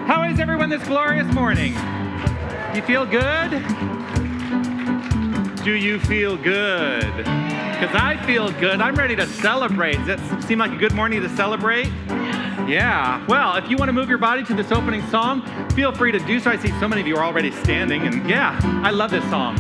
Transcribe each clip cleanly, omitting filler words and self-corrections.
How is everyone this glorious morning? You feel good? Do you feel good? Because I feel good. I'm ready to celebrate. Does that seem like a good morning to celebrate? Yeah. Well, if you want to move your body to this opening song, feel free to do so. I see so many of you are already standing, and yeah, I love this song.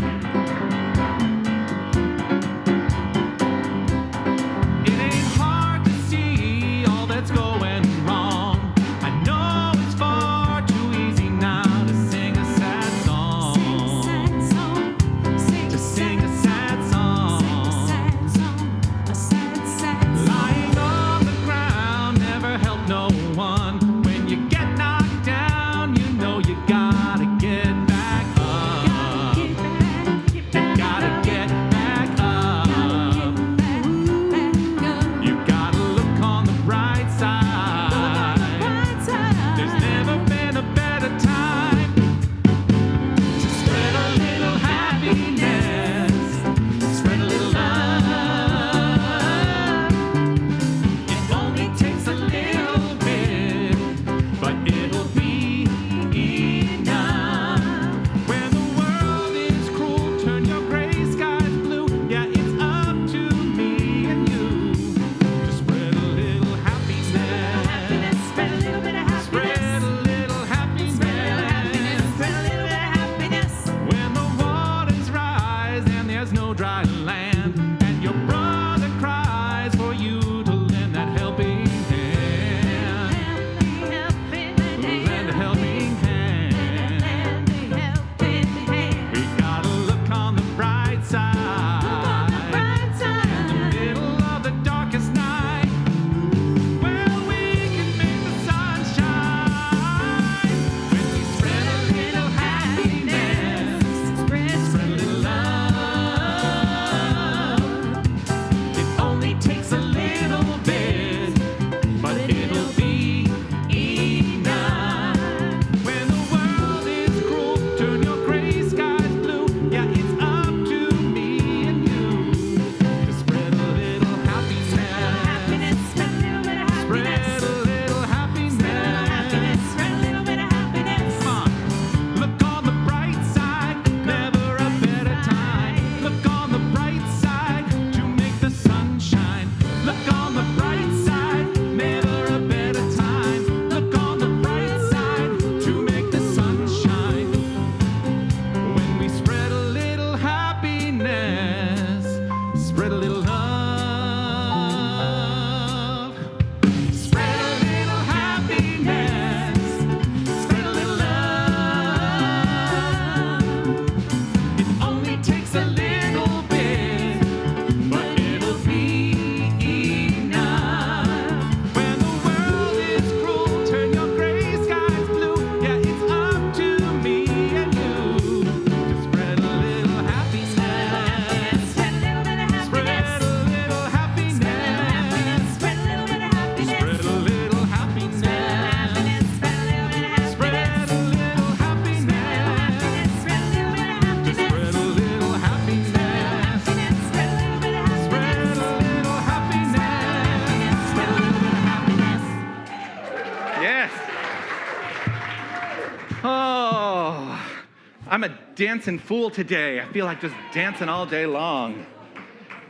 I'm a dancing fool today. I feel like just dancing all day long.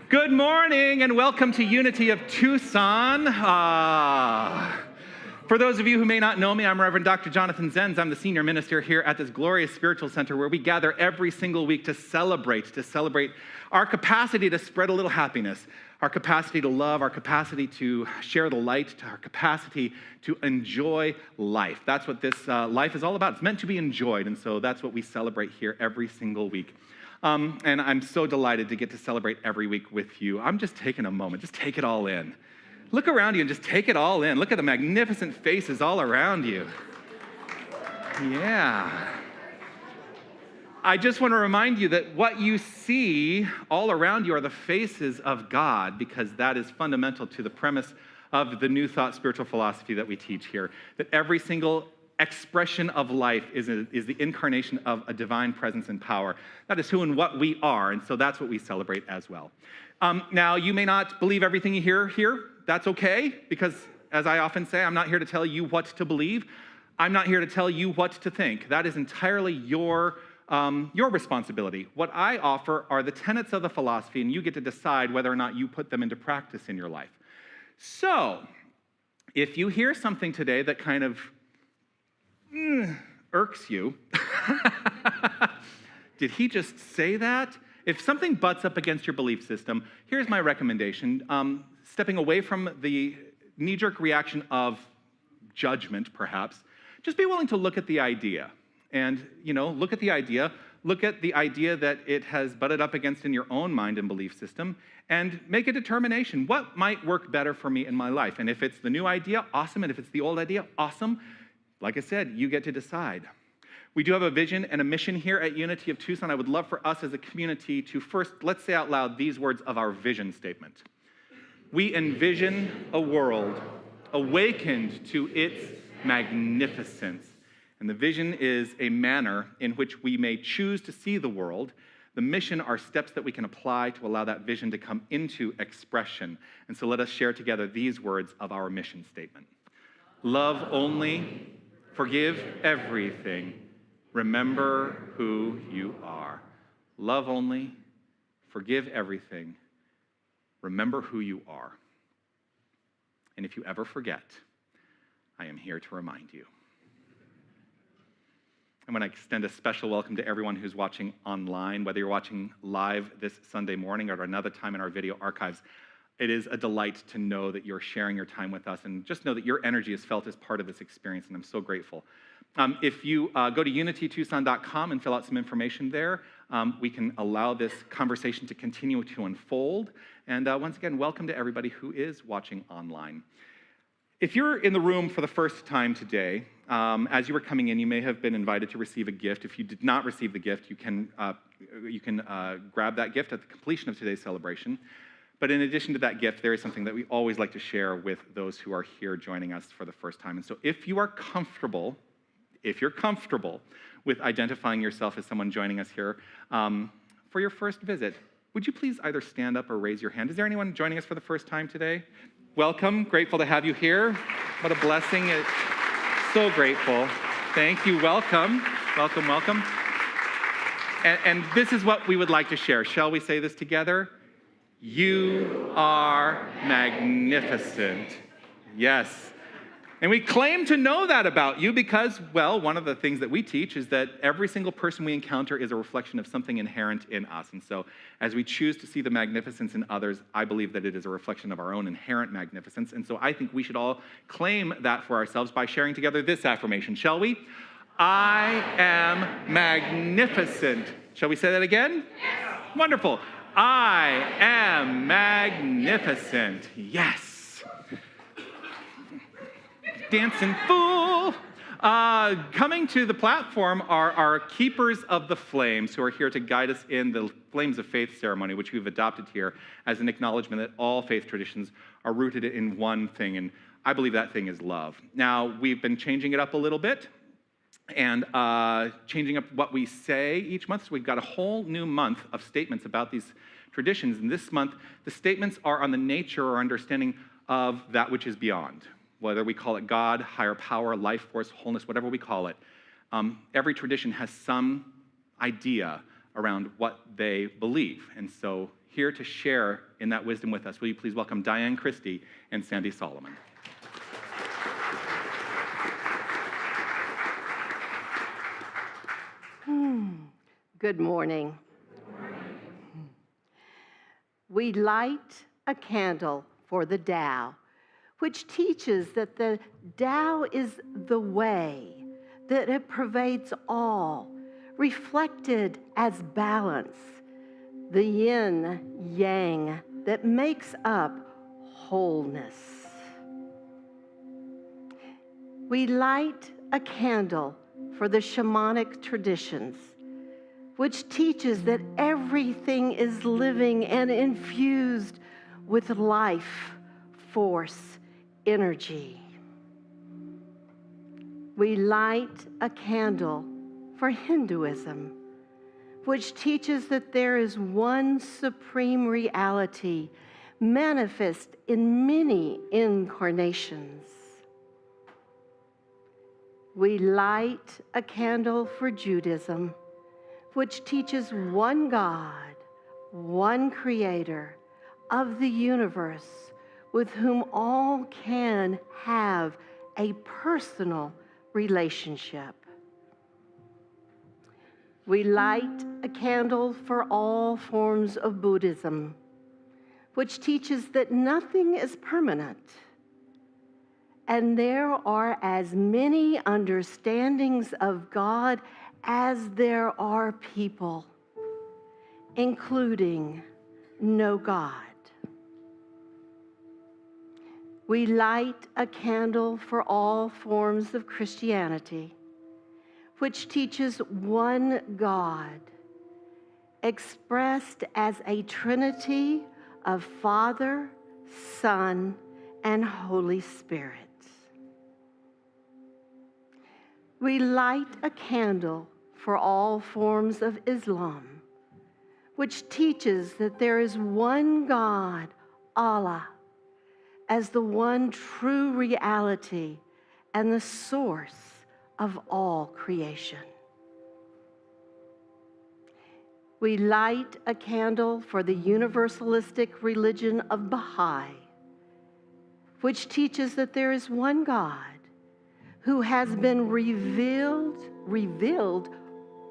Good morning and welcome to Unity of Tucson. For those of you who may not know me, I'm Reverend Dr. Jonathan Zenz. I'm the senior minister here at this glorious spiritual center where we gather every single week to celebrate our capacity to spread a little happiness, our capacity to love, our capacity to share the light, our capacity to enjoy life. That's what this life is all about. It's meant to be enjoyed, and so that's what we celebrate here every single week. And I'm so delighted to get to celebrate every week with you. I'm just taking a moment. Just take it all in. Look around you and just take it all in. Look at the magnificent faces all around you. Yeah. I just want to remind you that what you see all around you are the faces of God, because that is fundamental to the premise of the New Thought spiritual philosophy that we teach here, that every single expression of life is the incarnation of a divine presence and power. That is who and what we are, and so that's what we celebrate as well. Now, you may not believe everything you hear here. That's okay, because as I often say, I'm not here to tell you what to believe. I'm not here to tell you what to think. That is entirely your responsibility. What I offer are the tenets of the philosophy, and you get to decide whether or not you put them into practice in your life. So, if you hear something today that kind of irks you, did he just say that? If something butts up against your belief system, here's my recommendation. Stepping away from the knee-jerk reaction of judgment, perhaps, just be willing to look at the idea. And, look at the idea that it has butted up against in your own mind and belief system, and make a determination. What might work better for me in my life? And if it's the new idea, awesome. And if it's the old idea, awesome. Like I said, you get to decide. We do have a vision and a mission here at Unity of Tucson. I would love for us as a community to first, let's say out loud these words of our vision statement. We envision a world awakened to its magnificence. And the vision is a manner in which we may choose to see the world. The mission are steps that we can apply to allow that vision to come into expression. And so let us share together these words of our mission statement. Love only, forgive everything, remember who you are. Love only, forgive everything, remember who you are. And if you ever forget, I am here to remind you. I want to extend a special welcome to everyone who's watching online, whether you're watching live this Sunday morning or at another time in our video archives. It is a delight to know that you're sharing your time with us, and just know that your energy is felt as part of this experience, and I'm so grateful. If you go to unitytucson.com and fill out some information there, we can allow this conversation to continue to unfold. And once again, welcome to everybody who is watching online. If you're in the room for the first time today, as you were coming in, you may have been invited to receive a gift. If you did not receive the gift, you can grab that gift at the completion of today's celebration. But in addition to that gift, there is something that we always like to share with those who are here joining us for the first time. And so if you're comfortable with identifying yourself as someone joining us here for your first visit, would you please either stand up or raise your hand? Is there anyone joining us for the first time today? Welcome, grateful to have you here. What a blessing. So grateful. Thank you, welcome, welcome, welcome. And this is what we would like to share. Shall we say this together? You are magnificent. Yes. And we claim to know that about you because, well, one of the things that we teach is that every single person we encounter is a reflection of something inherent in us. And so as we choose to see the magnificence in others, I believe that it is a reflection of our own inherent magnificence. And so I think we should all claim that for ourselves by sharing together this affirmation, shall we? I am magnificent. Shall we say that again? Yes. Wonderful. I am magnificent. Yes. Dancing fool. Coming to the platform are our keepers of the flames who are here to guide us in the Flames of Faith ceremony, which we've adopted here as an acknowledgement that all faith traditions are rooted in one thing, and I believe that thing is love. Now, we've been changing it up a little bit and changing up what we say each month, so we've got a whole new month of statements about these traditions, and this month, the statements are on the nature or understanding of that which is beyond. Whether we call it God, higher power, life force, wholeness, whatever we call it, every tradition has some idea around what they believe. And so here to share in that wisdom with us, will you please welcome Diane Christie and Sandy Solomon. Good morning. We light a candle for the Tao, which teaches that the Tao is the way, that it pervades all, reflected as balance, the yin-yang that makes up wholeness. We light a candle for the shamanic traditions, which teaches that everything is living and infused with life, force, energy. We light a candle for Hinduism, which teaches that there is one supreme reality manifest in many incarnations. We light a candle for Judaism, which teaches one God, one Creator of the universe, with whom all can have a personal relationship. We light a candle for all forms of Buddhism, which teaches that nothing is permanent, and there are as many understandings of God as there are people, including no God. We light a candle for all forms of Christianity, which teaches one God, expressed as a trinity of Father, Son, and Holy Spirit. We light a candle for all forms of Islam, which teaches that there is one God, Allah, as the one true reality and the source of all creation. We light a candle for the universalistic religion of Baha'i, which teaches that there is one God who has been revealed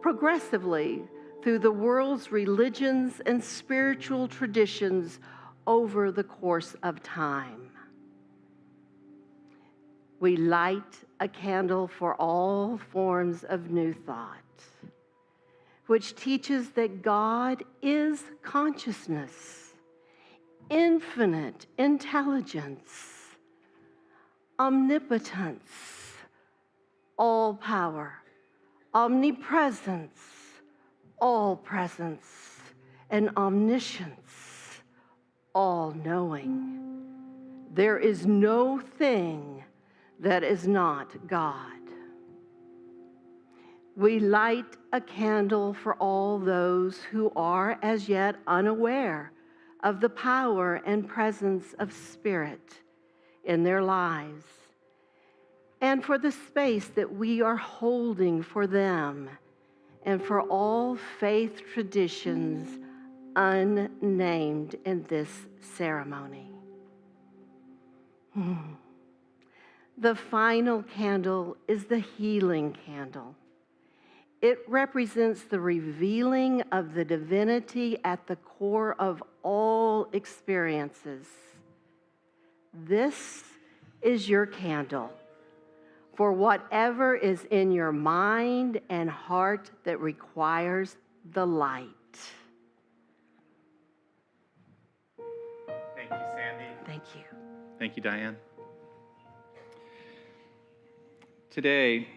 progressively through the world's religions and spiritual traditions over the course of time. We light a candle for all forms of New Thought, which teaches that God is consciousness, infinite intelligence, omnipotence, all power, omnipresence, all presence, and omniscience, all knowing. There is no thing that is not God. We light a candle for all those who are as yet unaware of the power and presence of Spirit in their lives, and for the space that we are holding for them, and for all faith traditions unnamed in this ceremony. The final candle is the healing candle. It represents the revealing of the divinity at the core of all experiences. This is your candle for whatever is in your mind and heart that requires the light. Thank you, Sandy. Thank you. Thank you, Diane. Today,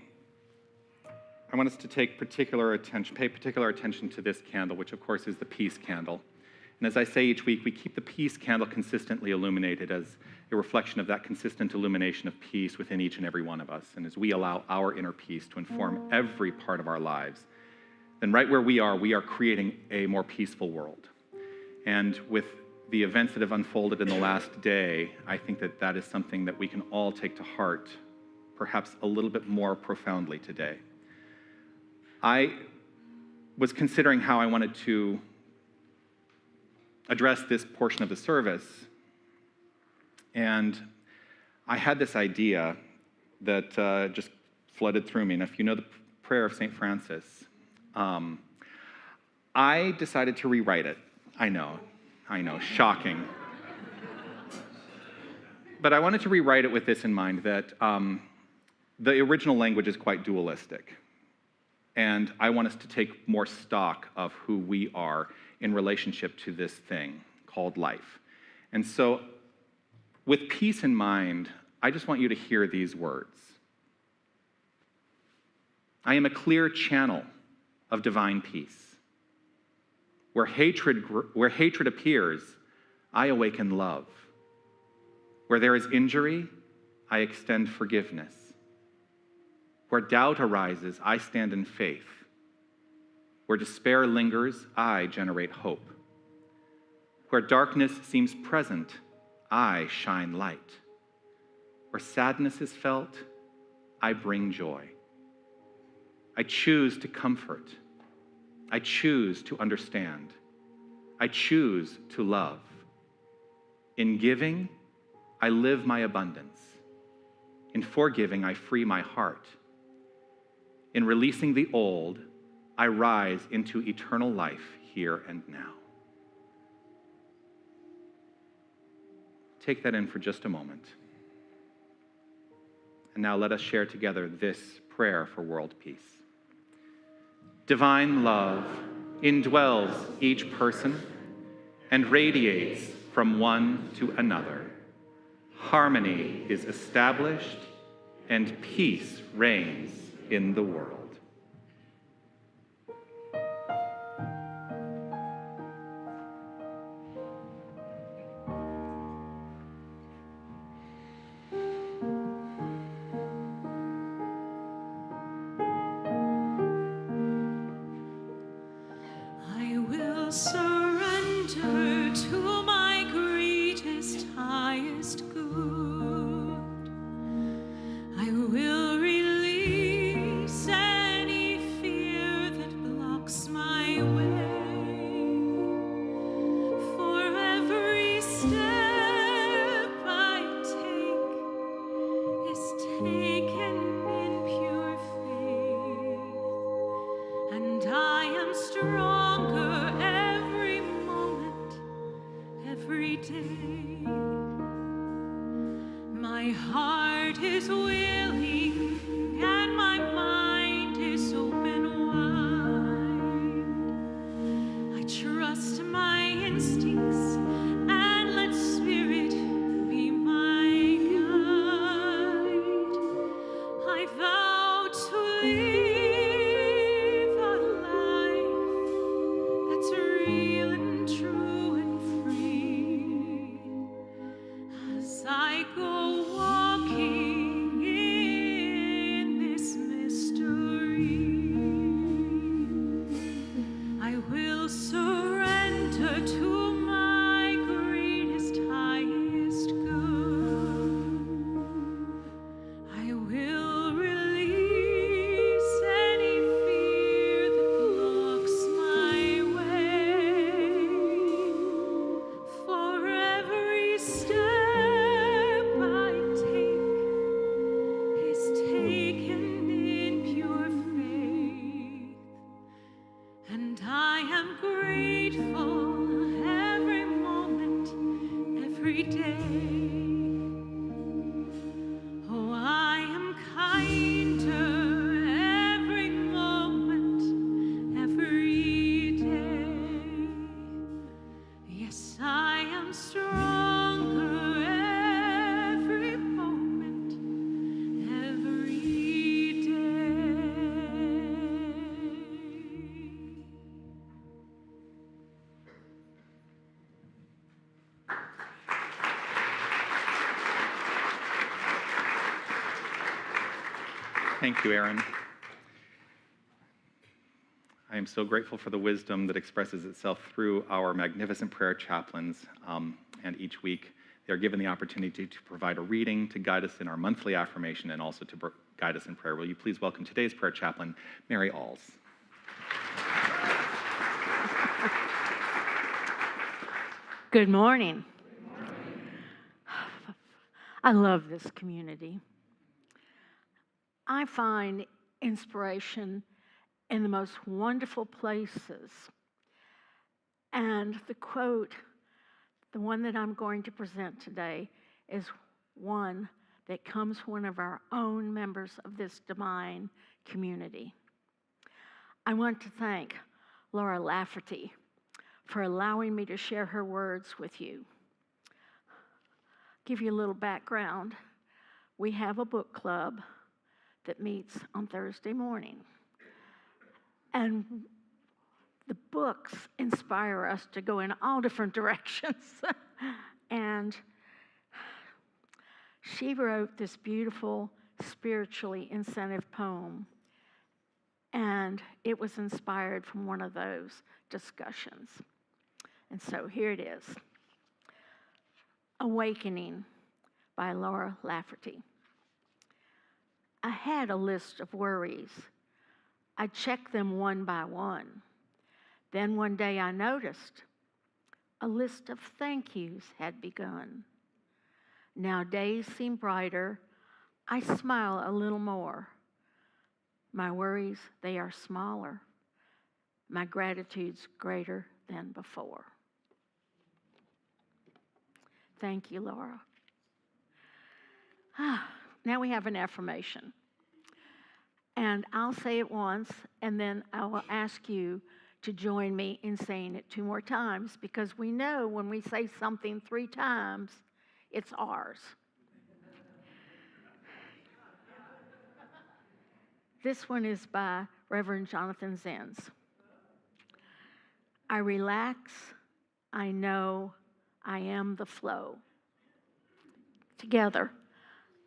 I want us to pay particular attention to this candle, which of course is the peace candle. And as I say each week, we keep the peace candle consistently illuminated as a reflection of that consistent illumination of peace within each and every one of us. And as we allow our inner peace to inform every part of our lives, then right where we are creating a more peaceful world. And with the events that have unfolded in the last day, I think that that is something that we can all take to heart, perhaps a little bit more profoundly today. I was considering how I wanted to address this portion of the service, and I had this idea that just flooded through me. And if you know the prayer of St. Francis, I decided to rewrite it. I know, shocking. But I wanted to rewrite it with this in mind, that the original language is quite dualistic. And I want us to take more stock of who we are in relationship to this thing called life. And so, with peace in mind, I just want you to hear these words. I am a clear channel of divine peace. Where hatred appears, I awaken love. Where there is injury, I extend forgiveness. Where doubt arises, I stand in faith. Where despair lingers, I generate hope. Where darkness seems present, I shine light. Where sadness is felt, I bring joy. I choose to comfort. I choose to understand. I choose to love. In giving, I live my abundance. In forgiving, I free my heart. In releasing the old, I rise into eternal life here and now. Take that in for just a moment. And now let us share together this prayer for world peace. Divine love indwells each person and radiates from one to another. Harmony is established and peace reigns in the world. I will surrender to my greatest, highest good. I will release any fear that blocks my way. For every step I take is taken in pure faith, and I am stronger every moment, every day. My heart is willing and my mind is open wide. I trust my instincts and let spirit be my guide. I vow to live a life that's real and true and free. As I go walking in this mystery, I will surrender to my greatest, highest good. I will release any fear that blocks my way. For every step I take is taken in pure faith, and I am grateful every moment, every day. Oh, I am kinder every moment, every day. Yes, I am stronger every moment, every day. Thank you, Aaron. I am so grateful for the wisdom that expresses itself through our magnificent prayer chaplains. And each week, they're given the opportunity to provide a reading, to guide us in our monthly affirmation, and also to guide us in prayer. Will you please welcome today's prayer chaplain, Mary Alls. Good morning. I love this community. I find inspiration in the most wonderful places. And the quote, the one that I'm going to present today, is one that comes from one of our own members of this divine community. I want to thank Laura Lafferty for allowing me to share her words with you. Give you a little background. We have a book club that meets on Thursday morning. And the books inspire us to go in all different directions. And she wrote this beautiful, spiritually incentive poem. And it was inspired from one of those discussions. And so here it is. Awakening by Laura Lafferty. I had a list of worries, I checked them one by one. Then one day I noticed a list of thank yous had begun. Now days seem brighter. I smile a little more. My worries, they are smaller. My gratitude's greater than before. Thank you, Laura. Now we have an affirmation. And I'll say it once, and then I will ask you to join me in saying it 2 more times, because we know when we say something 3 times, it's ours. This one is by Reverend Jonathan Zenz. I relax, I know, I am the flow. Together.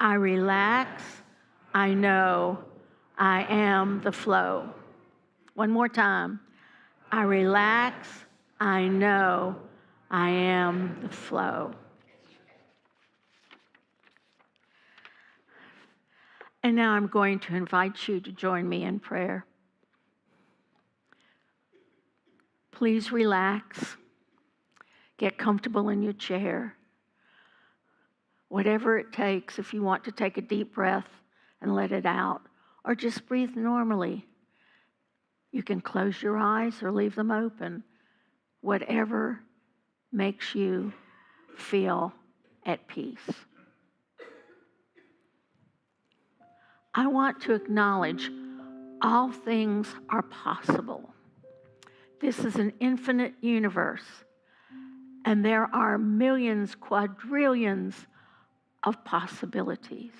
I relax, I know, I am the flow. One more time. I relax, I know, I am the flow. And now I'm going to invite you to join me in prayer. Please relax. Get comfortable in your chair. Whatever it takes, if you want to take a deep breath and let it out, or just breathe normally. You can close your eyes or leave them open. Whatever makes you feel at peace. I want to acknowledge all things are possible. This is an infinite universe, and there are millions, quadrillions of possibilities,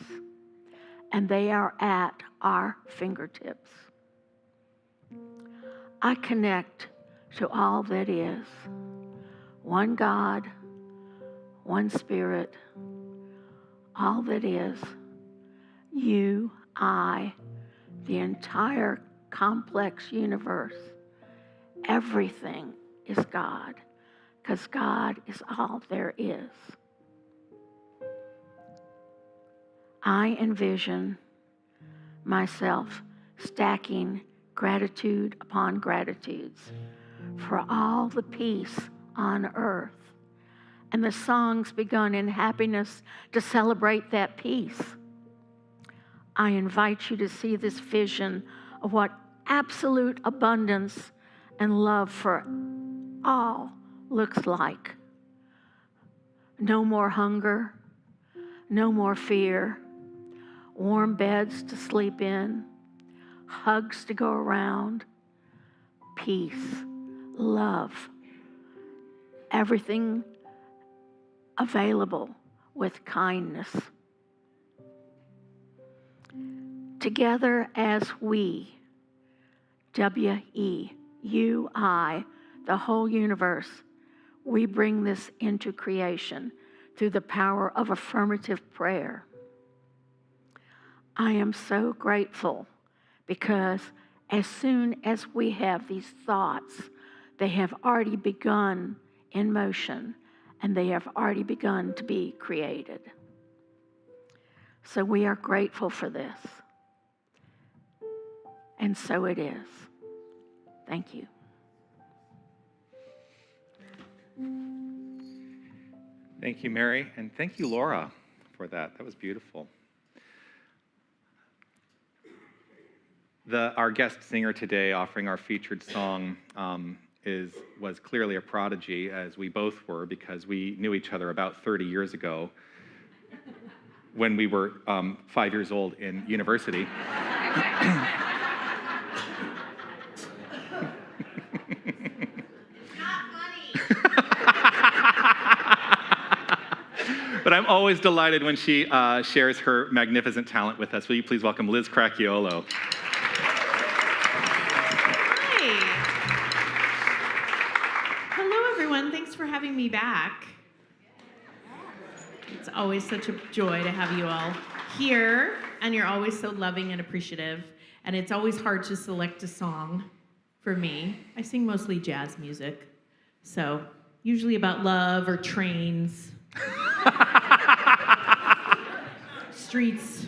and they are at our fingertips. I connect to all that is. One God, one Spirit, all that is. You, I, the entire complex universe. Everything is God, because God is all there is. I envision myself stacking gratitude upon gratitudes for all the peace on earth and the songs begun in happiness to celebrate that peace. I invite you to see this vision of what absolute abundance and love for all looks like. No more hunger, no more fear, warm beds to sleep in, hugs to go around, peace, love, everything available with kindness. Together as we, W-E, you, I, the whole universe, we bring this into creation through the power of affirmative prayer. I am so grateful because as soon as we have these thoughts, they have already begun in motion and they have already begun to be created. So we are grateful for this. And so it is. Thank you. Thank you, Mary, and thank you, Laura, for that. That was beautiful. Our guest singer today, offering our featured song, was clearly a prodigy, as we both were, because we knew each other about 30 years ago when we were 5 years old in university. But I'm always delighted when she shares her magnificent talent with us. Will you please welcome Liz Cracchiolo? Hi. Hello, everyone. Thanks for having me back. It's always such a joy to have you all here, and you're always so loving and appreciative. And it's always hard to select a song for me. I sing mostly jazz music, so usually about love or trains. Streets.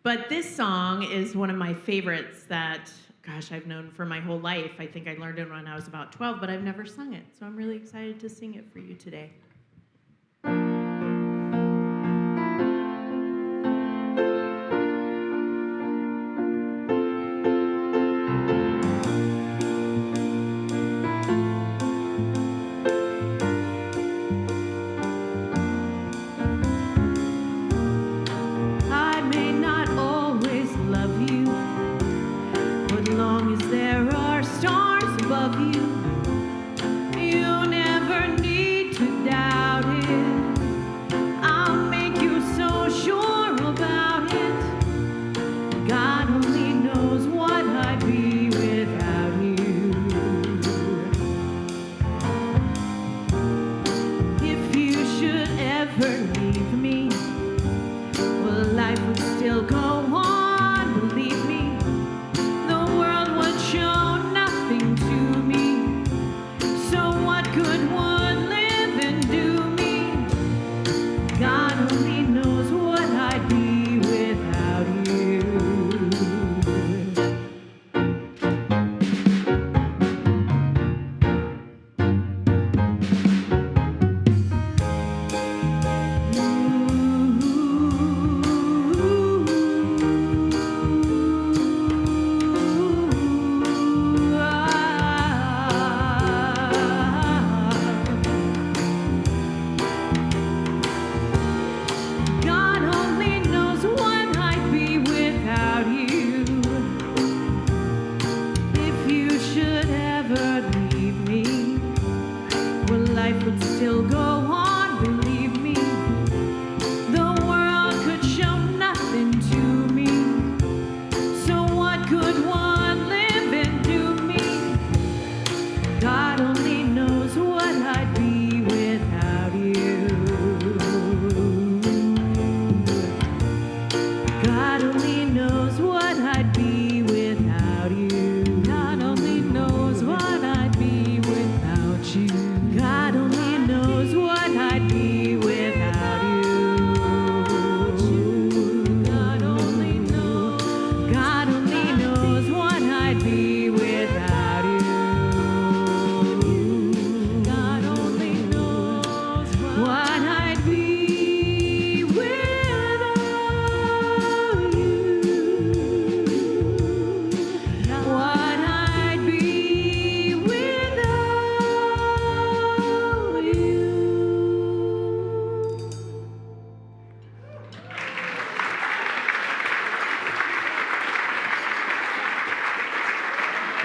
But this song is one of my favorites that, gosh, I've known for my whole life. I think I learned it when I was about 12, but I've never sung it. So I'm really excited to sing it for you today.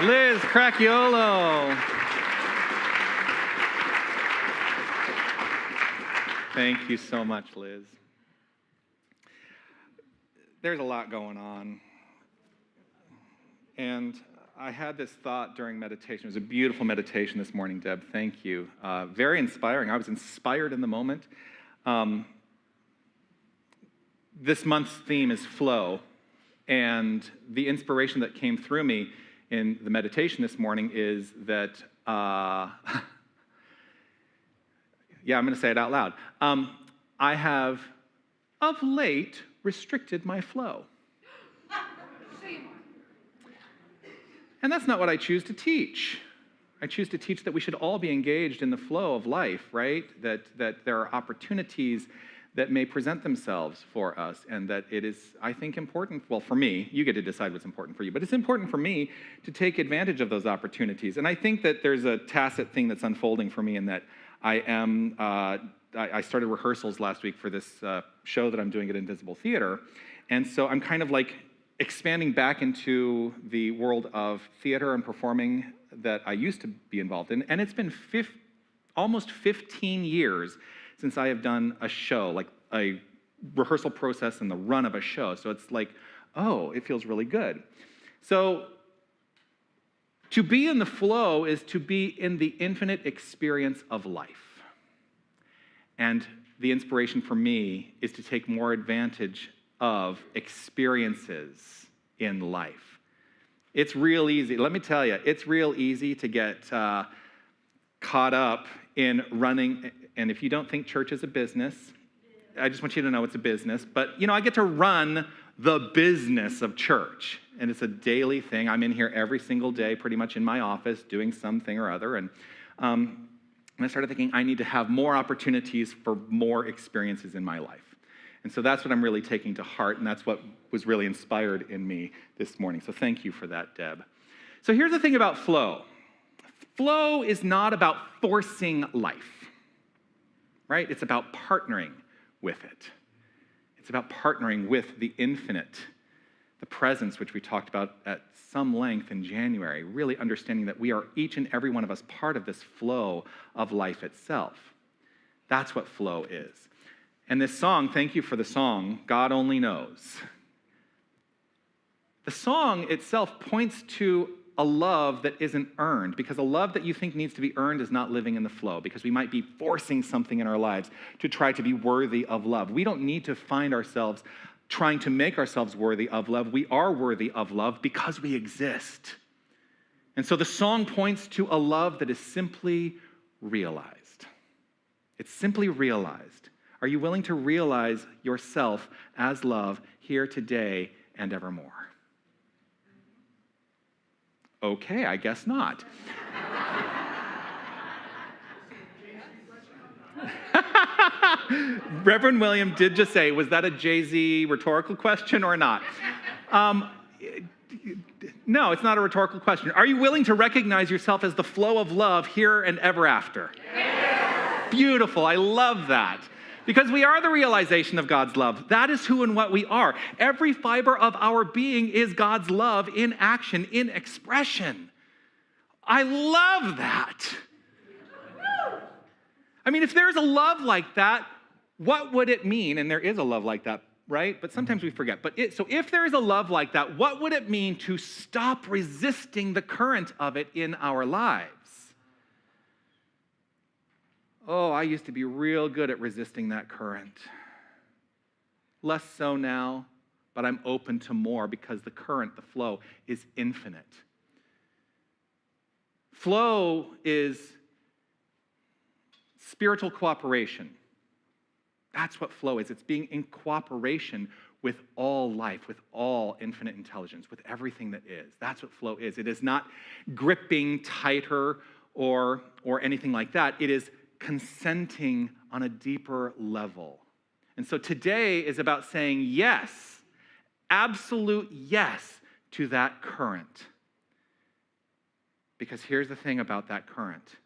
Liz Cracchiolo. Thank you so much, Liz. There's a lot going on. And I had this thought during meditation. It was a beautiful meditation this morning, Deb. Thank you. Very inspiring. I was inspired in the moment. This month's theme is flow. And the inspiration that came through me in the meditation this morning is that, yeah, I'm going to say it out loud. I have, of late, restricted my flow. And that's not what I choose to teach. I choose to teach that we should all be engaged in the flow of life, right? That there are opportunities that may present themselves for us, and that it is, I think, important, well, for me, you get to decide what's important for you, but it's important for me to take advantage of those opportunities. And I think that there's a tacit thing that's unfolding for me in that I started rehearsals last week for this show that I'm doing at Invisible Theater, and so I'm kind of like expanding back into the world of theater and performing that I used to be involved in, and it's been almost 15 years since I have done a show, like a rehearsal process and the run of a show. So it's like, oh, it feels really good. So to be in the flow is to be in the infinite experience of life. And the inspiration for me is to take more advantage of experiences in life. It's real easy. Let me tell you, it's real easy to get caught up in running. And if you don't think church is a business, I just want you to know it's a business. But, I get to run the business of church. And it's a daily thing. I'm in here every single day, pretty much in my office, doing something or other. And I started thinking I need to have more opportunities for more experiences in my life. And so that's what I'm really taking to heart, and that's what was really inspired in me this morning. So thank you for that, Deb. So here's the thing about flow. Flow is not about forcing life, right? It's about partnering with it. It's about partnering with the infinite, the presence, which we talked about at some length in January, really understanding that we are, each and every one of us, part of this flow of life itself. That's what flow is. And this song, thank you for the song, God Only Knows. The song itself points to a love that isn't earned, because a love that you think needs to be earned is not living in the flow, because we might be forcing something in our lives to try to be worthy of love. We don't need to find ourselves trying to make ourselves worthy of love. We are worthy of love because we exist. And so the song points to a love that is simply realized. It's simply realized. Are you willing to realize yourself as love here today and evermore? Okay, I guess not. Reverend William did just say, was that a Jay-Z rhetorical question or not? No, it's not a rhetorical question. Are you willing to recognize yourself as the flow of love here and ever after? Yes. Beautiful, I love that. Because we are the realization of God's love. That is who and what we are. Every fiber of our being is God's love in action, in expression. I love that. I mean, if there's a love like that, what would it mean? And there is a love like that, right? But sometimes we forget. So if there is a love like that, what would it mean to stop resisting the current of it in our lives? Oh, I used to be real good at resisting that current. Less so now, but I'm open to more because the current, the flow, is infinite. Flow is spiritual cooperation. That's what flow is. It's being in cooperation with all life, with all infinite intelligence, with everything that is. That's what flow is. It is not gripping tighter or anything like that. It is consenting on a deeper level. And so today is about saying yes, absolute yes to that current. Because here's the thing about that current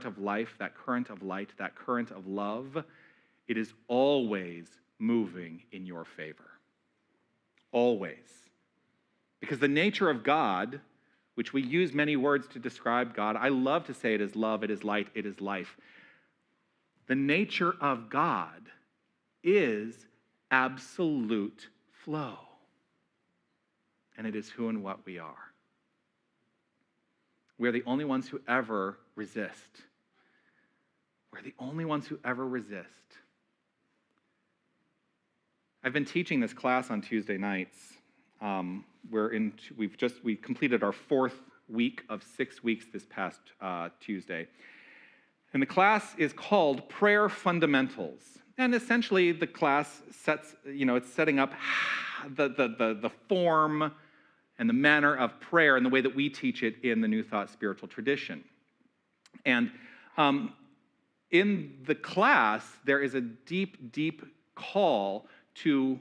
of life, that current of light, that current of love, it is always moving in your favor. Always. Because the nature of God, which we use many words to describe God, I love to say it is love, it is light, it is life. The nature of God is absolute flow. And it is who and what we are. We're the only ones who ever resist. We're the only ones who ever resist. I've been teaching this class on Tuesday nights. We completed our 4th week of 6 weeks this past Tuesday. And the class is called Prayer Fundamentals. And essentially the class it's setting up the form and the manner of prayer and the way that we teach it in the New Thought spiritual tradition. And in the class, there is a deep, deep call to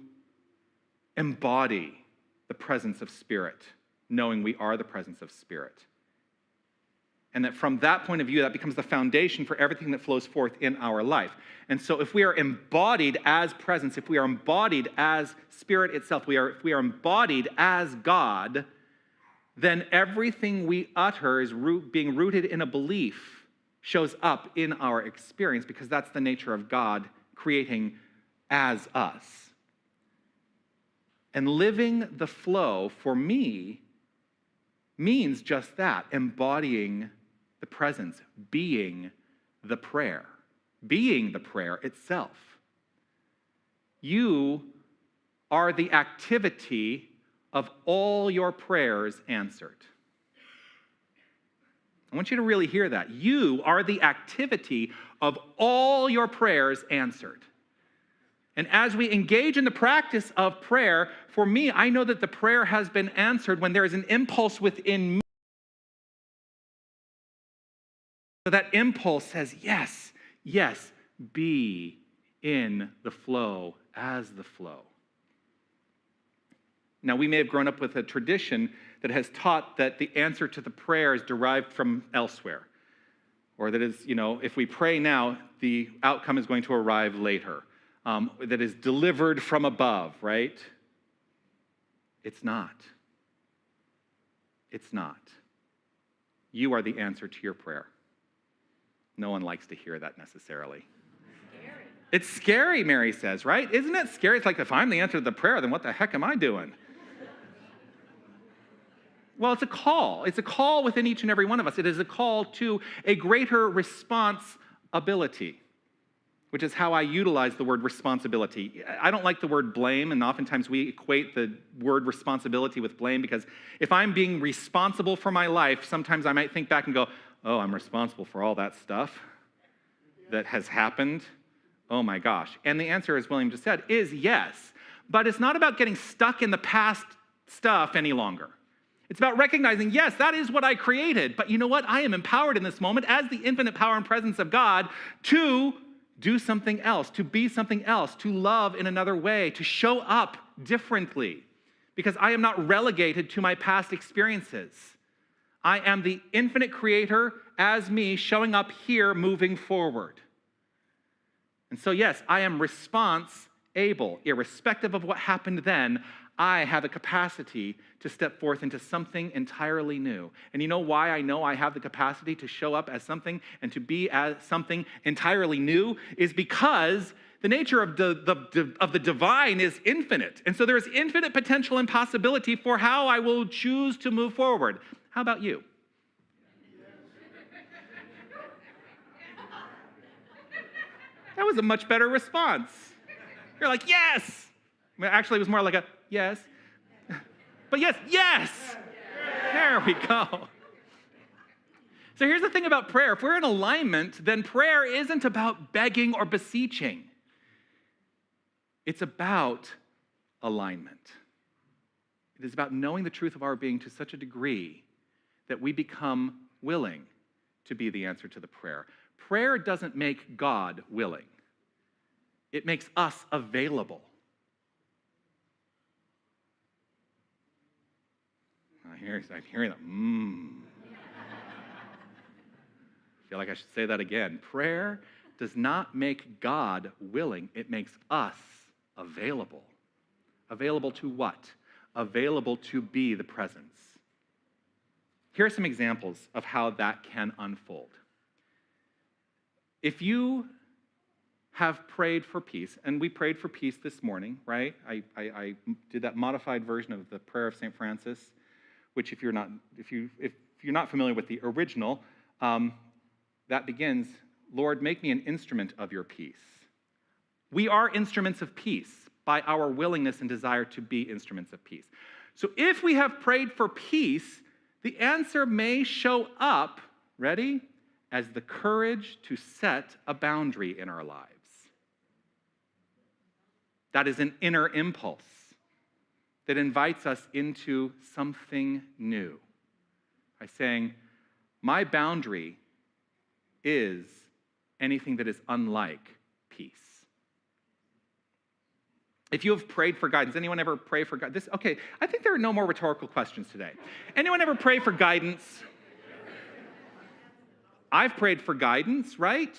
embody the presence of Spirit, knowing we are the presence of Spirit. And that from that point of view, that becomes the foundation for everything that flows forth in our life. And so if we are embodied as presence, if we are embodied as Spirit itself, if we are embodied as God, then everything we utter is being rooted in a belief shows up in our experience, because that's the nature of God creating as us. And living the flow, for me, means just that, embodying the presence, being the prayer itself. You are the activity of all your prayers answered. I want you to really hear that. You are the activity of all your prayers answered. And as we engage in the practice of prayer, for me, I know that the prayer has been answered when there is an impulse within me. So that impulse says, yes, yes, be in the flow as the flow. Now, we may have grown up with a tradition that has taught that the answer to the prayer is derived from elsewhere. Or that is, if we pray now, the outcome is going to arrive later. That is delivered from above, right? It's not. It's not. You are the answer to your prayer. No one likes to hear that necessarily. Scary. It's scary, Mary says, right? Isn't it scary? It's like, if I'm the answer to the prayer, then what the heck am I doing? Well, it's a call. It's a call within each and every one of us. It is a call to a greater responsibility, which is how I utilize the word responsibility. I don't like the word blame, and oftentimes we equate the word responsibility with blame, because if I'm being responsible for my life, sometimes I might think back and go, oh, I'm responsible for all that stuff that has happened. Oh my gosh. And the answer, as William just said, is yes. But it's not about getting stuck in the past stuff any longer. It's about recognizing, yes, that is what I created, but you know what? I am empowered in this moment as the infinite power and presence of God to do something else, to be something else, to love in another way, to show up differently, because I am not relegated to my past experiences. I am the infinite creator as me, showing up here, moving forward. And so, yes, I am response-able. Irrespective of what happened then, I have the capacity to step forth into something entirely new. And you know why I know I have the capacity to show up as something and to be as something entirely new? Is because the nature of the divine is infinite. And so there is infinite potential and possibility for how I will choose to move forward. How about you? That was a much better response. You're like, yes! Actually, it was more like a yes. But yes, yes! There we go. So here's the thing about prayer. If we're in alignment, then prayer isn't about begging or beseeching. It's about alignment. It is about knowing the truth of our being to such a degree that we become willing to be the answer to the prayer. Prayer doesn't make God willing. It makes us available. I'm hearing that. I feel like I should say that again. Prayer does not make God willing. It makes us available. Available to what? Available to be the presence. Here are some examples of how that can unfold. If you have prayed for peace, and we prayed for peace this morning, right? I did that modified version of the prayer of St. Francis, which if you're not familiar with the original, that begins, Lord, make me an instrument of your peace. We are instruments of peace by our willingness and desire to be instruments of peace. So if we have prayed for peace, the answer may show up, ready, as the courage to set a boundary in our lives. That is an inner impulse that invites us into something new by saying, my boundary is anything that is unlike peace. If you have prayed for guidance, anyone ever pray for guidance? Okay, I think there are no more rhetorical questions today. Anyone ever pray for guidance? I've prayed for guidance, right?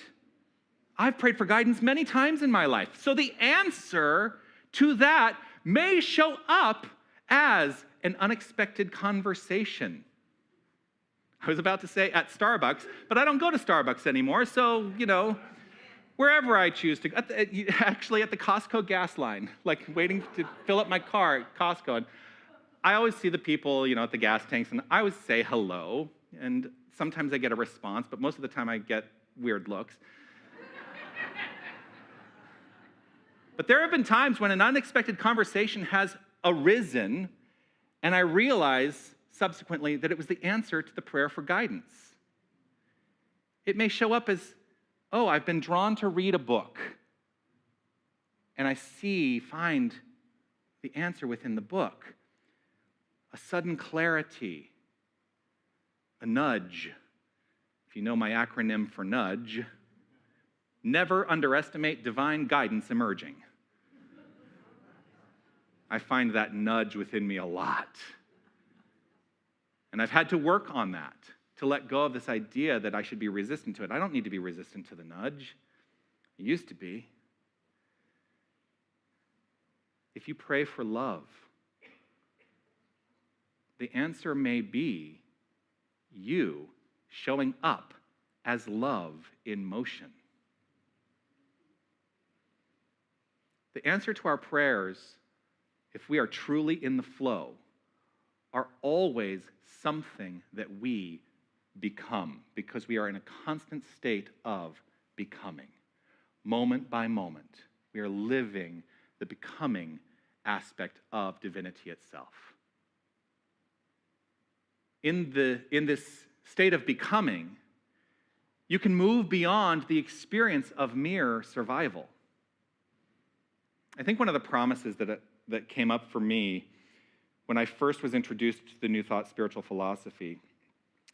I've prayed for guidance many times in my life. So the answer to that may show up as an unexpected conversation. I was about to say at Starbucks, but I don't go to Starbucks anymore, so, wherever I choose to go. Actually, at the Costco gas line, like waiting to fill up my car at Costco. And I always see the people, at the gas tanks, and I always say hello, and sometimes I get a response, but most of the time I get weird looks. But there have been times when an unexpected conversation has arisen, and I realize subsequently that it was the answer to the prayer for guidance. It may show up as, oh, I've been drawn to read a book. and I find the answer within the book. A sudden clarity, a nudge. If you know my acronym for nudge, never underestimate divine guidance emerging. I find that nudge within me a lot. And I've had to work on that, to let go of this idea that I should be resistant to it. I don't need to be resistant to the nudge. I used to be. If you pray for love, the answer may be you showing up as love in motion. The answer to our prayers, if we are truly in the flow, are always something that we become, because we are in a constant state of becoming. Moment by moment, we are living the becoming aspect of divinity itself. In this state of becoming, you can move beyond the experience of mere survival. I think one of the promises that came up for me when I first was introduced to the New Thought spiritual philosophy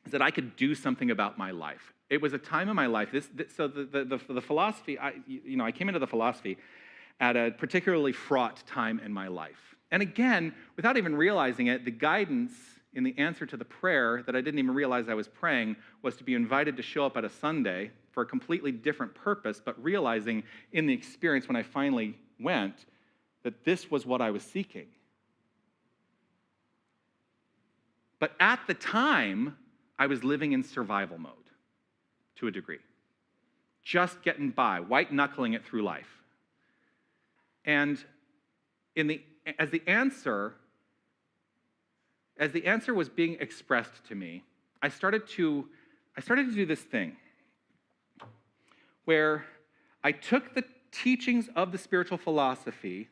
is that I could do something about my life. It was a time in my life. So the philosophy, I came into the philosophy at a particularly fraught time in my life. And again, without even realizing it, the guidance in the answer to the prayer that I didn't even realize I was praying was to be invited to show up at a Sunday for a completely different purpose, but realizing in the experience when I finally went that this was what I was seeking. But at the time, I was living in survival mode to a degree. Just getting by, white-knuckling it through life. And as the answer was being expressed to me, I started to do this thing where I took the teachings of the spiritual philosophy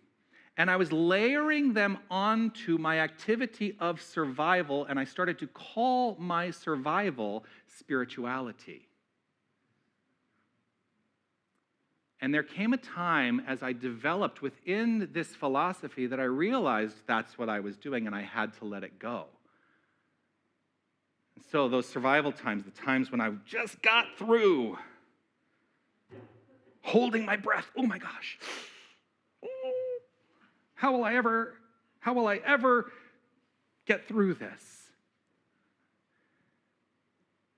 and I was layering them onto my activity of survival, and I started to call my survival spirituality. And there came a time as I developed within this philosophy that I realized that's what I was doing and I had to let it go. And so those survival times, the times when I just got through, holding my breath, oh my gosh, how will I ever get through this?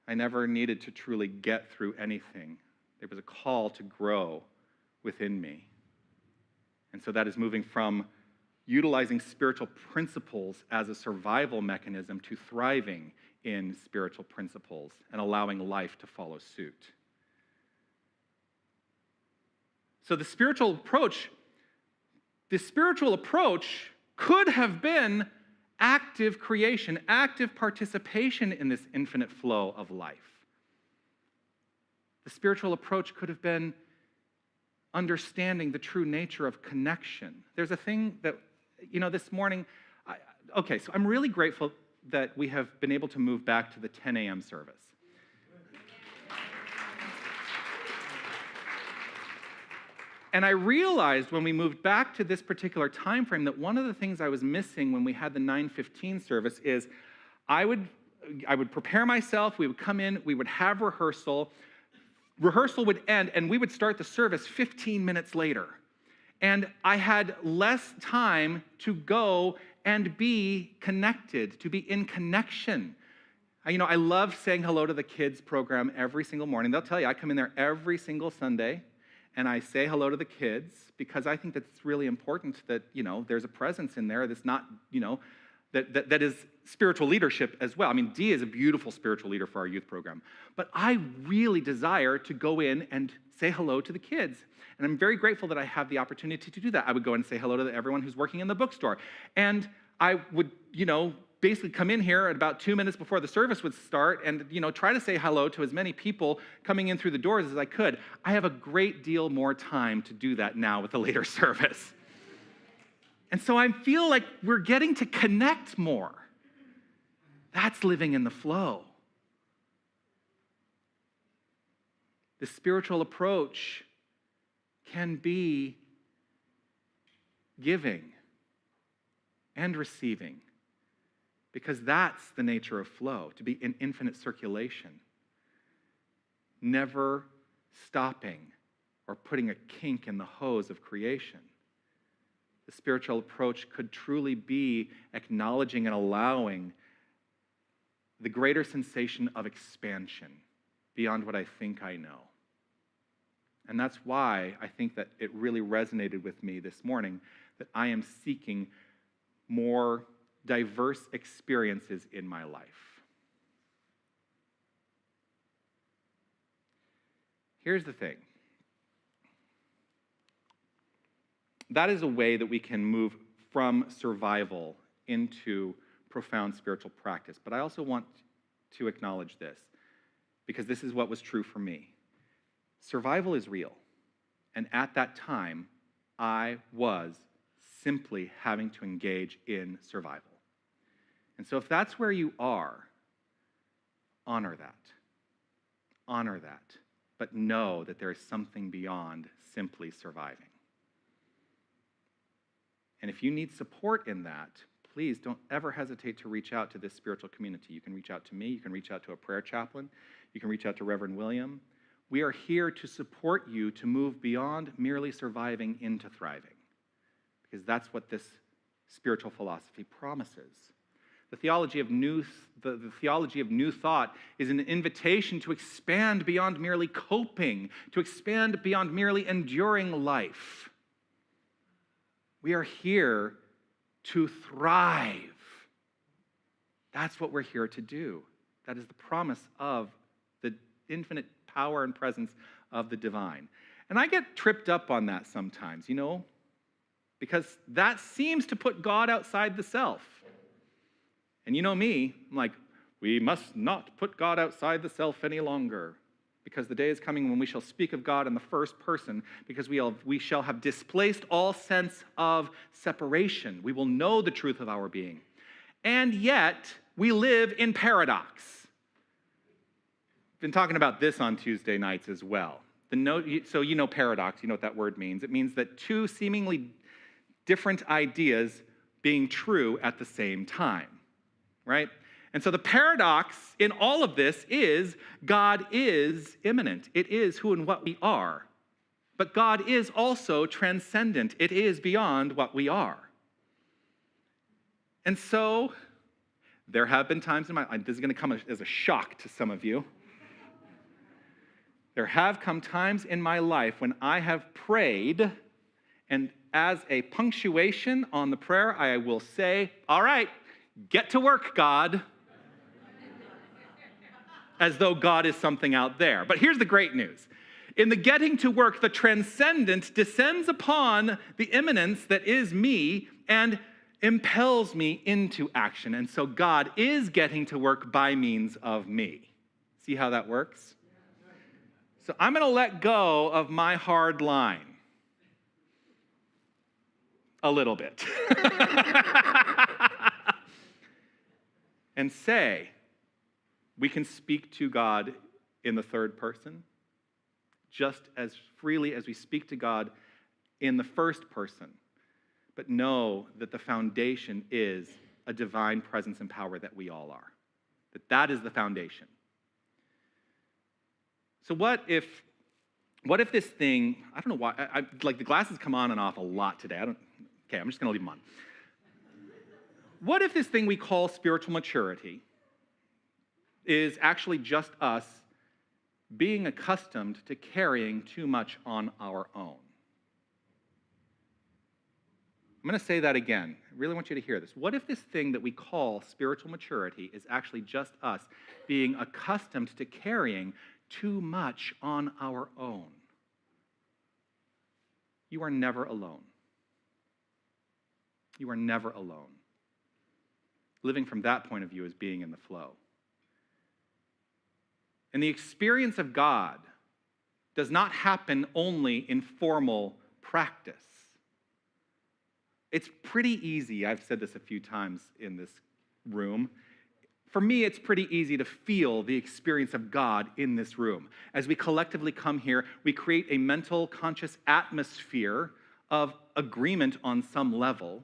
I never needed to truly get through anything. There was a call to grow within me. And so that is moving from utilizing spiritual principles as a survival mechanism to thriving in spiritual principles and allowing life to follow suit. So the spiritual approach could have been active creation, active participation in this infinite flow of life. The spiritual approach could have been understanding the true nature of connection. There's a thing that, this morning, so I'm really grateful that we have been able to move back to the 10 a.m. service. And I realized when we moved back to this particular time frame that one of the things I was missing when we had the 9:15 service is I would prepare myself, we would come in, we would have rehearsal. Rehearsal would end, and we would start the service 15 minutes later. And I had less time to go and be connected, to be in connection. I love saying hello to the kids program every single morning. They'll tell you, I come in there every single Sunday, and I say hello to the kids because I think that's really important that, there's a presence in there that's not, that is spiritual leadership as well. Dee is a beautiful spiritual leader for our youth program. But I really desire to go in and say hello to the kids. And I'm very grateful that I have the opportunity to do that. I would go and say hello to everyone who's working in the bookstore. And I would, basically come in here at about 2 minutes before the service would start and, try to say hello to as many people coming in through the doors as I could. I have a great deal more time to do that now with the later service. And so I feel like we're getting to connect more. That's living in the flow. The spiritual approach can be giving and receiving, because that's the nature of flow, to be in infinite circulation, never stopping or putting a kink in the hose of creation. The spiritual approach could truly be acknowledging and allowing the greater sensation of expansion beyond what I think I know. And that's why I think that it really resonated with me this morning that I am seeking more diverse experiences in my life. Here's the thing. That is a way that we can move from survival into profound spiritual practice. But I also want to acknowledge this, because this is what was true for me. Survival is real. And at that time, I was simply having to engage in survival. And so if that's where you are, honor that. Honor that. But know that there is something beyond simply surviving. And if you need support in that, please don't ever hesitate to reach out to this spiritual community. You can reach out to me. You can reach out to a prayer chaplain. You can reach out to Reverend William. We are here to support you to move beyond merely surviving into thriving, because that's what this spiritual philosophy promises. The theology of new thought is an invitation to expand beyond merely coping, to expand beyond merely enduring life. We are here to thrive. That's what we're here to do. That is the promise of the infinite power and presence of the divine. And I get tripped up on that sometimes, because that seems to put God outside the self. And you know me, I'm like, we must not put God outside the self any longer, because the day is coming when we shall speak of God in the first person, because we shall have displaced all sense of separation. We will know the truth of our being. And yet, we live in paradox. I've been talking about this on Tuesday nights as well. So you know paradox, you know what that word means. It means that two seemingly different ideas being true at the same time, right? And so the paradox in all of this is God is immanent. It is who and what we are. But God is also transcendent. It is beyond what we are. And so there have been times in my life, this is going to come as a shock to some of you. There have come times in my life when I have prayed, and as a punctuation on the prayer, I will say, all right, get to work, God. As though God is something out there. But here's the great news. In the getting to work, the transcendent descends upon the immanence that is me and impels me into action. And so God is getting to work by means of me. See how that works? So I'm going to let go of my hard line. A little bit. And say, we can speak to God in the third person just as freely as we speak to God in the first person, but know that the foundation is a divine presence and power that we all are, that is the foundation. So what if this thing, I don't know why, like the glasses come on and off a lot today. I'm just going to leave them on. What if this thing we call spiritual maturity is actually just us being accustomed to carrying too much on our own? I'm going to say that again. I really want you to hear this. What if this thing that we call spiritual maturity is actually just us being accustomed to carrying too much on our own? You are never alone. You are never alone. Living from that point of view is being in the flow. And the experience of God does not happen only in formal practice. It's pretty easy, I've said this a few times in this room. For me, it's pretty easy to feel the experience of God in this room. As we collectively come here, we create a mental, conscious atmosphere of agreement on some level.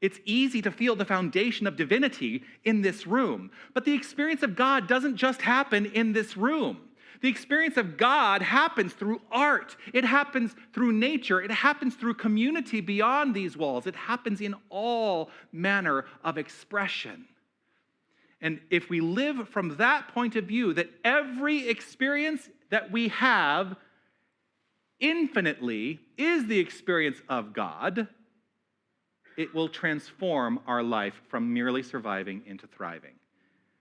It's easy to feel the foundation of divinity in this room. But the experience of God doesn't just happen in this room. The experience of God happens through art. It happens through nature. It happens through community beyond these walls. It happens in all manner of expression. And if we live from that point of view, that every experience that we have infinitely is the experience of God, it will transform our life from merely surviving into thriving.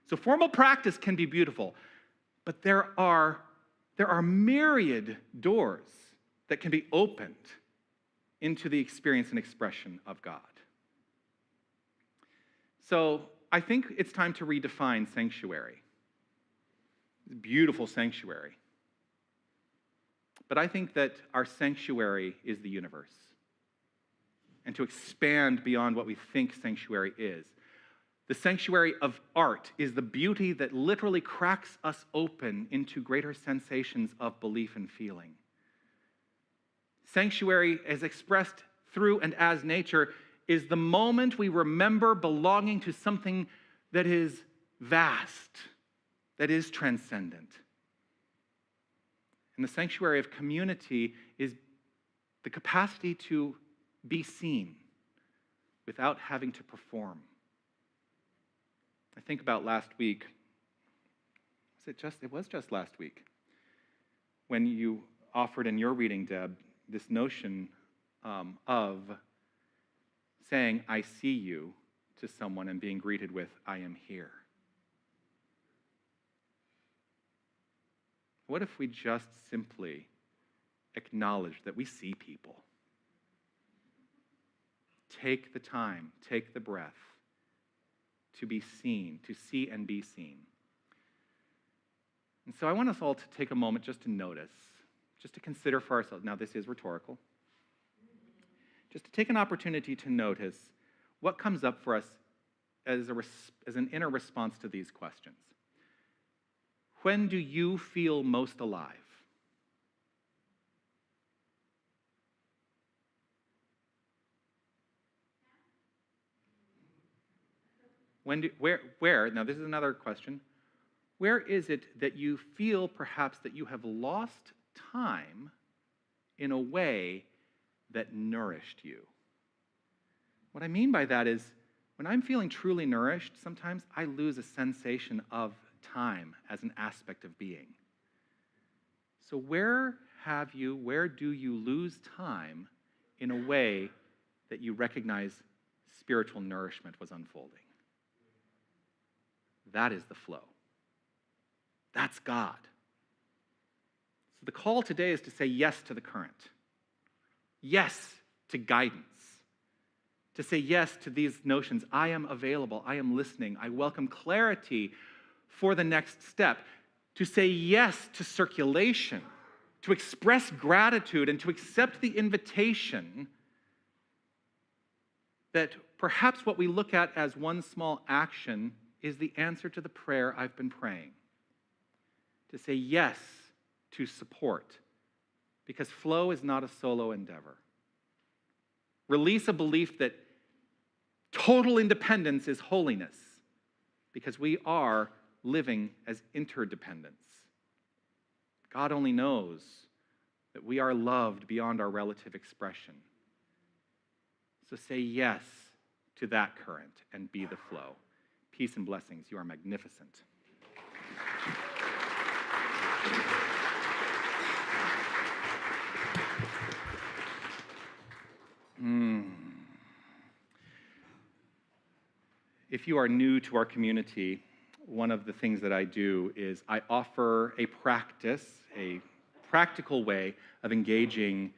So formal practice can be beautiful, but there are myriad doors that can be opened into the experience and expression of God. So I think it's time to redefine sanctuary. It's a beautiful sanctuary. But I think that our sanctuary is the universe. And to expand beyond what we think sanctuary is. The sanctuary of art is the beauty that literally cracks us open into greater sensations of belief and feeling. Sanctuary, as expressed through and as nature, is the moment we remember belonging to something that is vast, that is transcendent. And the sanctuary of community is the capacity to be seen without having to perform. I think about last week. It was just last week when you offered in your reading, Deb, this notion of saying, I see you, to someone and being greeted with, I am here. What if we just simply acknowledge that we see people? Take the time, take the breath to be seen, to see and be seen. And so I want us all to take a moment just to notice, just to consider for ourselves. Now, this is rhetorical. Just to take an opportunity to notice what comes up for us as an inner response to these questions. When do you feel most alive? Where, now this is another question, where is it that you feel perhaps that you have lost time in a way that nourished you? What I mean by that is, when I'm feeling truly nourished, sometimes I lose a sensation of time as an aspect of being. So where do you lose time in a way that you recognize spiritual nourishment was unfolding? That is the flow. That's God. So the call today is to say yes to the current. Yes to guidance. To say yes to these notions. I am available. I am listening. I welcome clarity for the next step. To say yes to circulation. To express gratitude and to accept the invitation that perhaps what we look at as one small action is the answer to the prayer I've been praying. To say yes to support, because flow is not a solo endeavor. Release a belief that total independence is holiness, because we are living as interdependents. God only knows that we are loved beyond our relative expression. So say yes to that current and be the flow. Peace and blessings. You are magnificent. If you are new to our community, one of the things that I do is I offer a practical way of engaging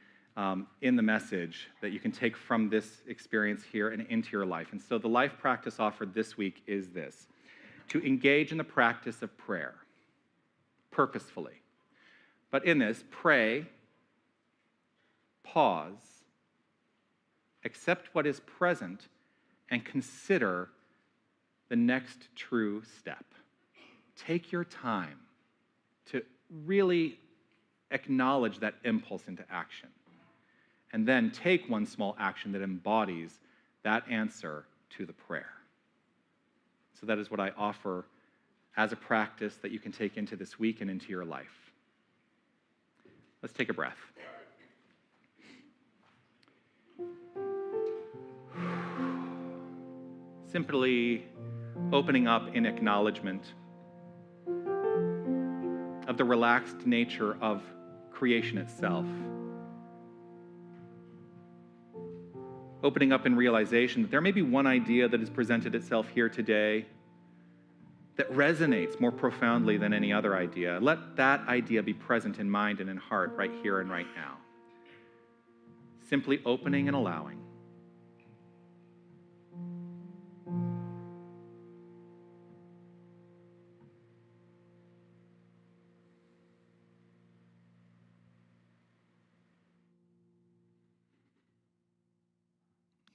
in the message that you can take from this experience here and into your life. And so the life practice offered this week is this: to engage in the practice of prayer purposefully. But in this, pray, pause, accept what is present, and consider the next true step. Take your time to really acknowledge that impulse into action. and then take one small action that embodies that answer to the prayer. So that is what I offer as a practice that you can take into this week and into your life. Let's take a breath. Simply opening up in acknowledgement of the relaxed nature of creation itself. Opening up in realization that there may be one idea that has presented itself here today that resonates more profoundly than any other idea. Let that idea be present in mind and in heart right here and right now. Simply opening and allowing.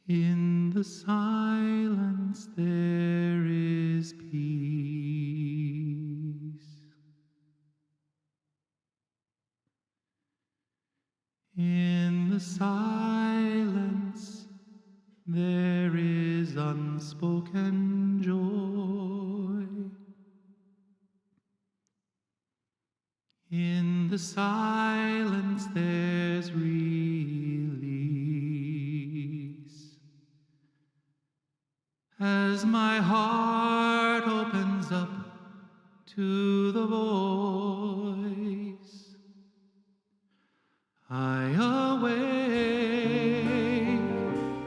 In the silence there is peace. In the silence there is unspoken joy. In the silence there's release. As my heart opens up to the voice, I awake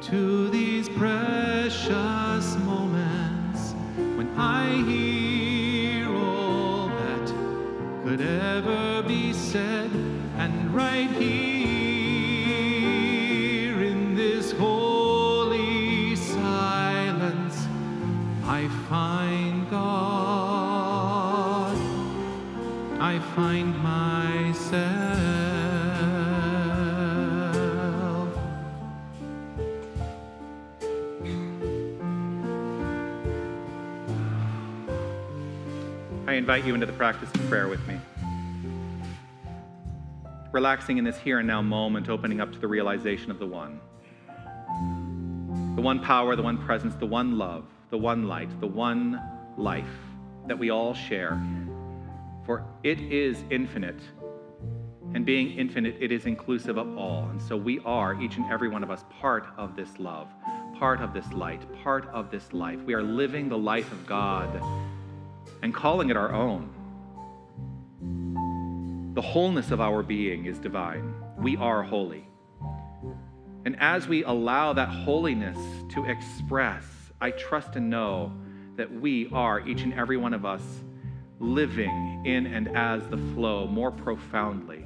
to these precious moments when I hear all that could ever be said, and right here in this holy silence I find God, I find myself. I invite you into the practice of prayer with me. Relaxing in this here and now moment, opening up to the realization of the one power, the one presence, the one love, the one light, the one life that we all share. For it is infinite, and being infinite, it is inclusive of all. And so we are, each and every one of us, part of this love, part of this light, part of this life. We are living the life of God and calling it our own. The wholeness of our being is divine. We are holy. And as we allow that holiness to express, I trust and know that we are, each and every one of us, living in and as the flow more profoundly,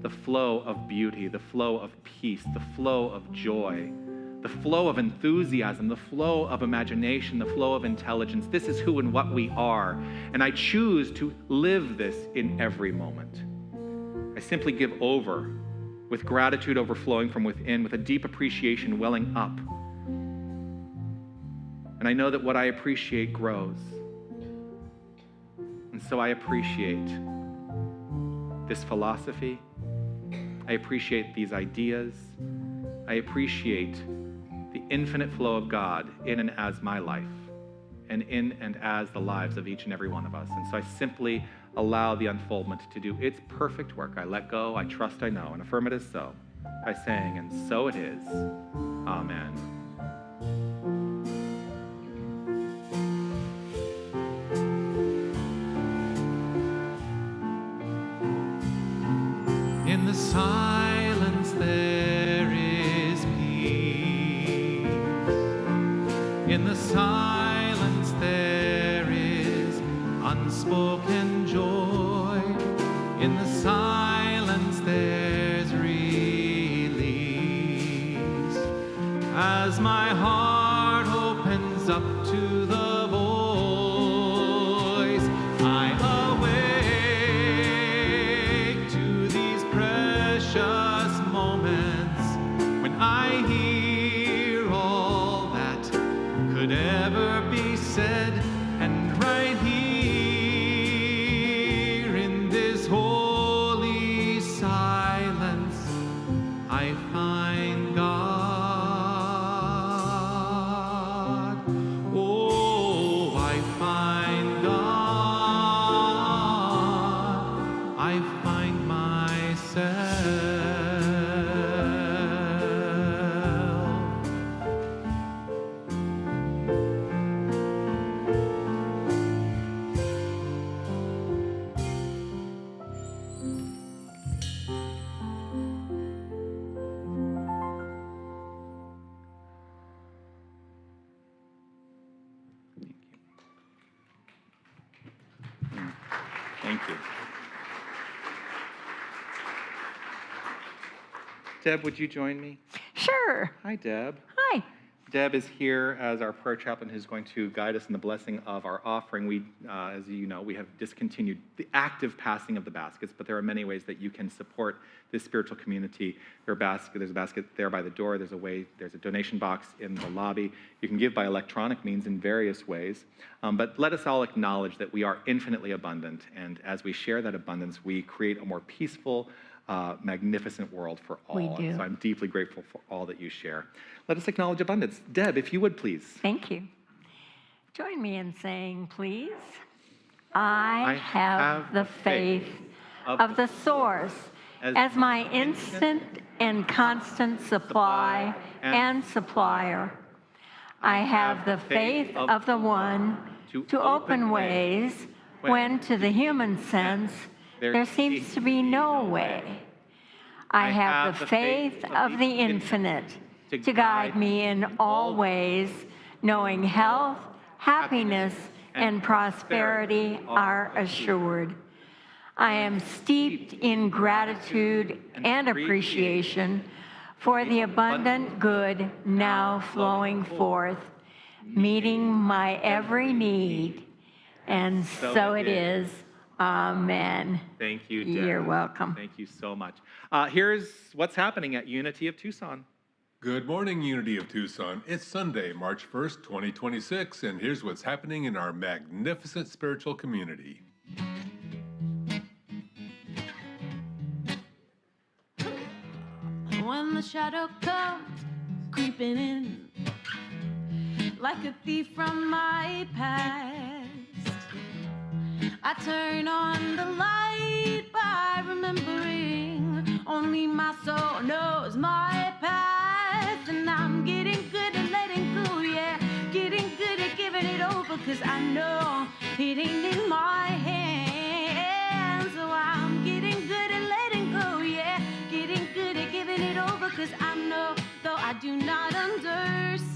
the flow of beauty, the flow of peace, the flow of joy, the flow of enthusiasm, the flow of imagination, the flow of intelligence. This is who and what we are. And I choose to live this in every moment. I simply give over with gratitude overflowing from within, with a deep appreciation welling up. And I know that what I appreciate grows. And so I appreciate this philosophy. I appreciate these ideas. I appreciate the infinite flow of God in and as my life, and in and as the lives of each and every one of us. And so I simply allow the unfoldment to do its perfect work. I let go, I trust, I know, and affirm it as so, by saying, and so it is. Amen. In the silence there is peace. In the silence there is unspoken joy. In the silence there's release. As my heart opens up to the voice, I awake to these precious moments when I hear all that could ever be said, and right here in this holy silence I find find myself. Thank you. Deb, would you join me? Sure. Hi, Deb. Hi. Deb is here as our prayer chaplain who's going to guide us in the blessing of our offering. We, as you know, we have discontinued the active passing of the baskets, but there are many ways that you can support this spiritual community. There's a basket there by the door. There's a donation box in the lobby. You can give by electronic means in various ways. But let us all acknowledge that we are infinitely abundant, and as we share that abundance, we create a more peaceful, magnificent world for all. We do. So I'm deeply grateful for all that you share. Let us acknowledge abundance. Deb, if you would, please. Thank you. Join me in saying, please. I have the faith of the source as my instant and constant supply and supplier. I have the faith of the one to open ways when to the human sense there seems to be no way. I have the faith of the infinite to guide me in all ways, knowing health, happiness, and prosperity are assured. I am steeped in gratitude and appreciation for the abundant good now flowing forth, meeting my every need. And so it is. Amen. Thank you, Deb. You're welcome. Thank you so much. Here's what's happening at Unity of Tucson. Good morning, Unity of Tucson. It's Sunday, March 1st, 2026, and here's what's happening in our magnificent spiritual community. When the shadow comes creeping in like a thief from my past, I turn on the light by remembering only my soul knows my past. And I'm getting good at letting go, yeah, getting good at giving it over, 'cause I know it ain't in my hands. So I'm getting good at letting go, yeah, getting good at giving it over, 'cause I know, though I do not understand,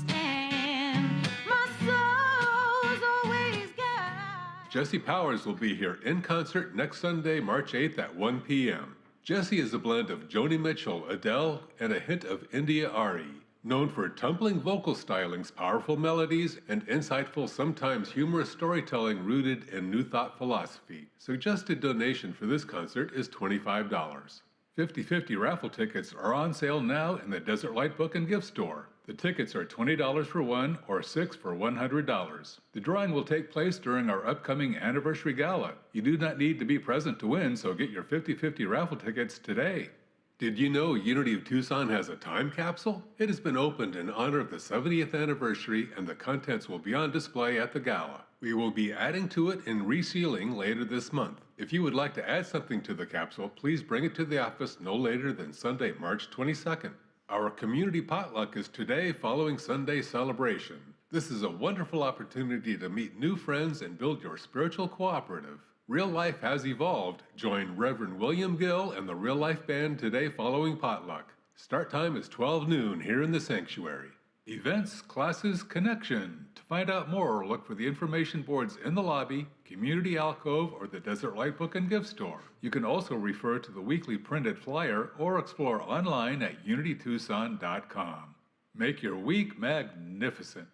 my soul's always got. Jesse Powers will be here in concert next Sunday, March 8th at 1 p.m. Jesse is a blend of Joni Mitchell, Adele, and a hint of India Ari. Known for tumbling vocal stylings, powerful melodies, and insightful, sometimes humorous storytelling rooted in New Thought philosophy. Suggested donation for this concert is $25. 50/50 raffle tickets are on sale now in the Desert Light Book and Gift Store. The tickets are $20 for one or 6 for $100. The drawing will take place during our upcoming anniversary gala. You do not need to be present to win, so get your 50/50 raffle tickets today. Did you know Unity of Tucson has a time capsule? It has been opened in honor of the 70th anniversary, and the contents will be on display at the gala. We will be adding to it and resealing later this month. If you would like to add something to the capsule, please bring it to the office no later than Sunday, March 22nd. Our community potluck is today following Sunday celebration. This is a wonderful opportunity to meet new friends and build your spiritual cooperative. Real life has evolved. Join Reverend William Gill and the Real Life Band today following potluck. Start time is 12 noon here in the sanctuary. Events, classes, connection. To find out more, look for the information boards in the lobby, Community Alcove, or the Desert Light Book and Gift Store. You can also refer to the weekly printed flyer or explore online at unitytucson.com. Make your week magnificent.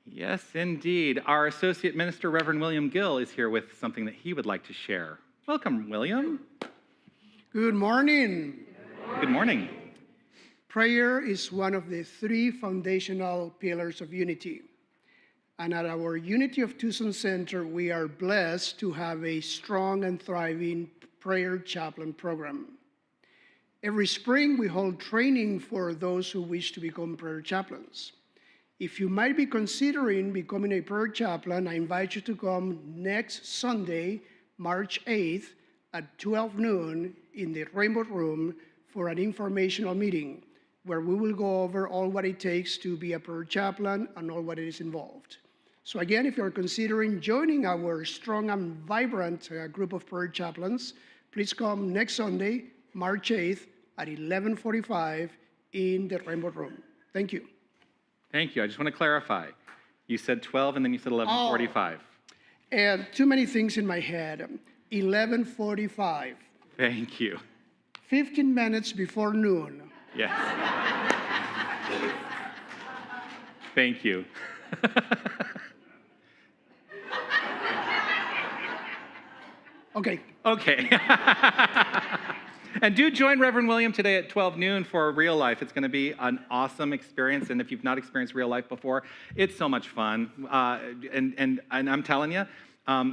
Yes, indeed. Our Associate Minister, Reverend William Gill, is here with something that he would like to share. Welcome, William. Good morning. Good morning. Prayer is one of the 3 foundational pillars of unity. And at our Unity of Tucson Center, we are blessed to have a strong and thriving prayer chaplain program. Every spring, we hold training for those who wish to become prayer chaplains. If you might be considering becoming a prayer chaplain, I invite you to come next Sunday, March 8th at 12 noon in the Rainbow Room for an informational meeting where we will go over all what it takes to be a prayer chaplain and all what it is involved. So again, if you're considering joining our strong and vibrant group of prayer chaplains, please come next Sunday, March 8th at 11:45 in the Rainbow Room. Thank you. Thank you. I just want to clarify. You said 12 and then you said 11:45. And too many things in my head. 11:45. Thank you. 15 minutes before noon. Yes. Thank you. Okay. Okay. And do join Reverend William today at 12 noon for Real Life. It's going to be an awesome experience. And if you've not experienced Real Life before, it's so much fun. And I'm telling you,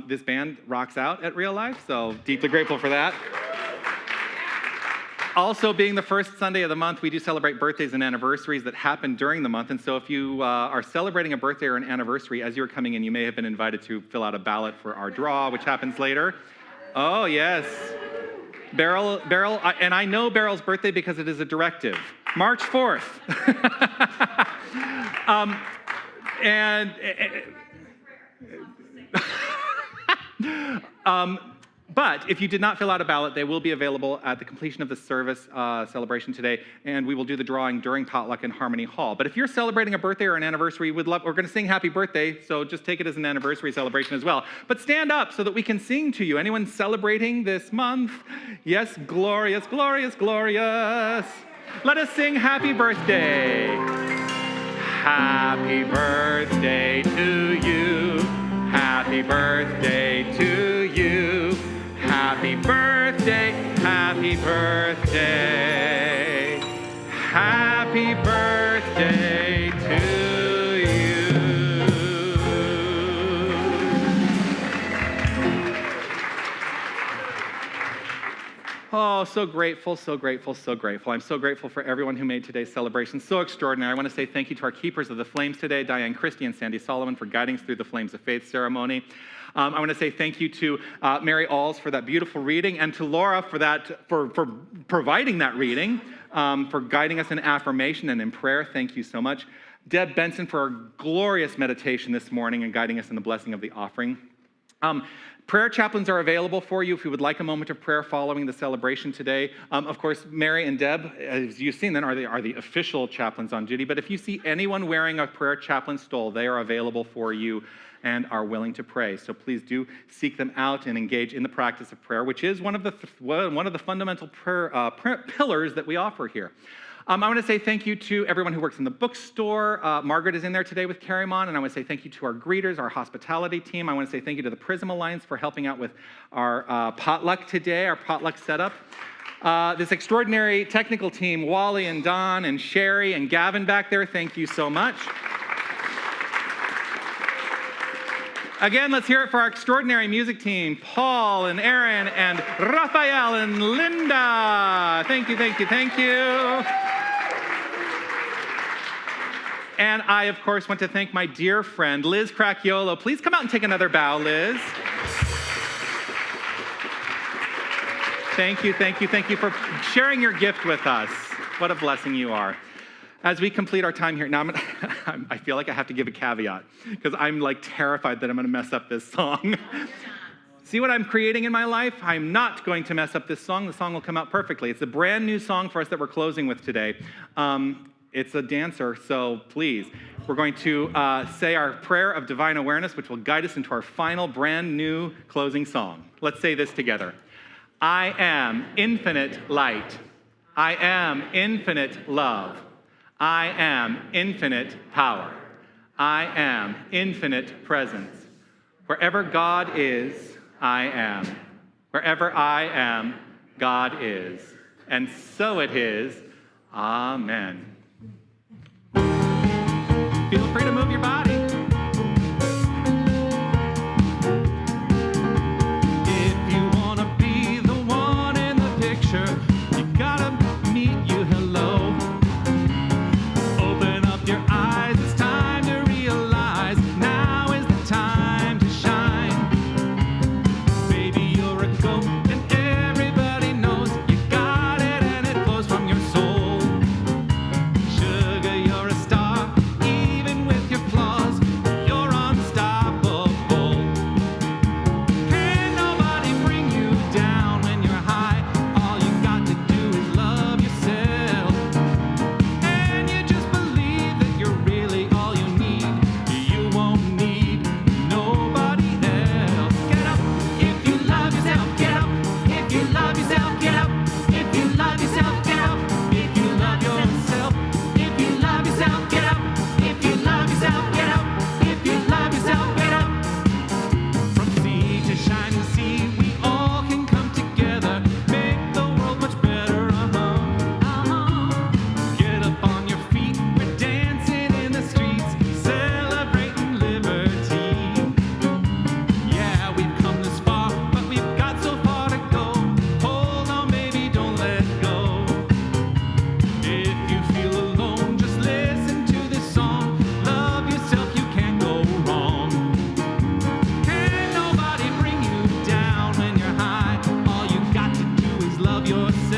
this band rocks out at Real Life. So deeply grateful for that. Also, being the first Sunday of the month, we do celebrate birthdays and anniversaries that happen during the month. And so if you are celebrating a birthday or an anniversary, as you're coming in, you may have been invited to fill out a ballot for our draw, which happens later. Oh, yes. Beryl, and I know Beryl's birthday because it is a directive. March 4th. But if you did not fill out a ballot, they will be available at the completion of the service celebration today, and we will do the drawing during potluck in Harmony Hall. But if you're celebrating a birthday or an anniversary, we're going to sing happy birthday, so just take it as an anniversary celebration as well. But stand up so that we can sing to you. Anyone celebrating this month? Yes, glorious, glorious, glorious. Let us sing happy birthday. Happy birthday to you. Happy birthday to you. Happy birthday, happy birthday, happy birthday to you. Oh, so grateful, so grateful, so grateful. I'm so grateful for everyone who made today's celebration so extraordinary. I want to say thank you to our keepers of the flames today, Diane Christie and Sandy Solomon, for guiding us through the Flames of Faith ceremony. I want to say thank you to Mary Alls for that beautiful reading, and to Laura for providing that reading, for guiding us in affirmation and in prayer. Thank you so much. Deb Benson for our glorious meditation this morning and guiding us in the blessing of the offering. Prayer chaplains are available for you if you would like a moment of prayer following the celebration today. Of course, Mary and Deb, as you've seen them, are the official chaplains on duty. But if you see anyone wearing a prayer chaplain stole, they are available for you and are willing to pray. So please do seek them out and engage in the practice of prayer, which is one of the fundamental prayer pillars that we offer here. I want to say thank you to everyone who works in the bookstore. Margaret is in there today with Carrymon, and I want to say thank you to our greeters, our hospitality team. I want to say thank you to the Prism Alliance for helping out with our potluck today, our potluck setup. This extraordinary technical team, Wally and Don and Sherry and Gavin back there, thank you so much. Again, let's hear it for our extraordinary music team, Paul and Aaron and Raphael and Linda. Thank you, thank you, thank you. And I, of course, want to thank my dear friend, Liz Cracchiolo. Please come out and take another bow, Liz. Thank you, thank you, thank you for sharing your gift with us. What a blessing you are. As we complete our time here, now I feel like I have to give a caveat because I'm like terrified that I'm going to mess up this song. See what I'm creating in my life? I'm not going to mess up this song. The song will come out perfectly. It's a brand new song for us that we're closing with today. It's a dancer, so please. We're going to say our prayer of divine awareness, which will guide us into our final brand new closing song. Let's say this together. I am infinite light. I am infinite love. I am infinite power. I am infinite presence. Wherever God is, I am. Wherever I am, God is. And so it is. Amen. Feel free to move your body. If you want to be the one in the picture, you gotta meet you hello. Open up your eyes, it's time to realize now is the time to shine. Baby, you're a goat and yourself.